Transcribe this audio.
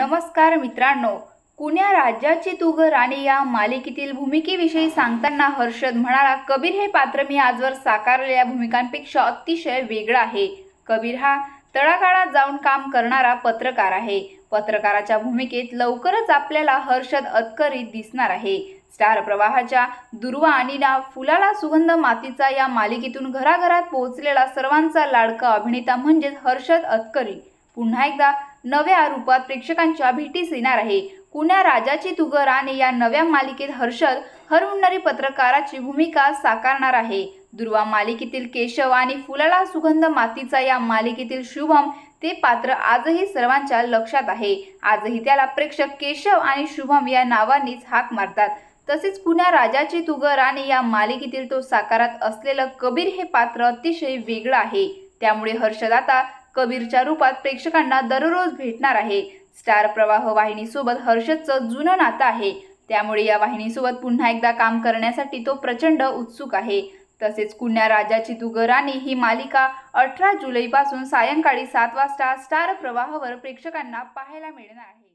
नमस्कार मित्रांनो, कुण्या राज्याची तू ग राणी या मालिकेतील भूमिकेविषयी सांगताना हर्षद म्हणाला, कबीर हे पात्र मी आजवर साकारलेल्या भूमिकांपेक्षा अतिशय वेगळं आहे. कबीर हा तळागाळात जाऊन काम करणारा पत्रकार आहे. पत्रकाराच्या भूमिकेत लवकरच आपल्याला हर्षद अतकरी दिसणार आहे. स्टार प्रवाहाच्या दुर्वा आणि ना फुलाला सुगंध मातीचा या मालिकेतून घराघरात पोहोचलेला सर्वांचा लाडका अभिनेता म्हणजेच हर्षद अतकरी पुन्हा एकदा नव्या रूपात प्रेक्षकांच्या भेटीस येणार आहे. कुण्या राजाची तू ग राणी या नव्या मालिकेत हर्षद हरहुन्नरी पत्रकाराची भूमिका साकारणार आहे. दुर्वा मालिकेतील केशव आणि फुलाला सुगंध मातीचा या मालिकेतील शुभम ते पात्र आजही सर्वांच्या लक्षात आहे. आजही त्याला प्रेक्षक केशव आणि शुभम या नावांनीच हाक मारतात. तसेच कुण्या राजाची तू ग राणी या मालिकेतील तो साकारत असलेलं कबीर हे पात्र अतिशय वेगळं आहे. त्यामुळे हर्षद आता कबीरच्या रूपात प्रेक्षकांना दररोज भेटणार आहे. स्टार प्रवाह वाहिनीसोबत हर्षदचं जुनं नातं आहे. त्यामुळे या वाहिनीसोबत पुन्हा एकदा काम करण्यासाठी तो प्रचंड उत्सुक आहे. तसेच कुण्या राजाची तू ग राणी ही मालिका 18 जुलैपासून सायंकाळी 7 वाजता स्टार प्रवाहावर प्रेक्षकांना पाहायला मिळणार आहे.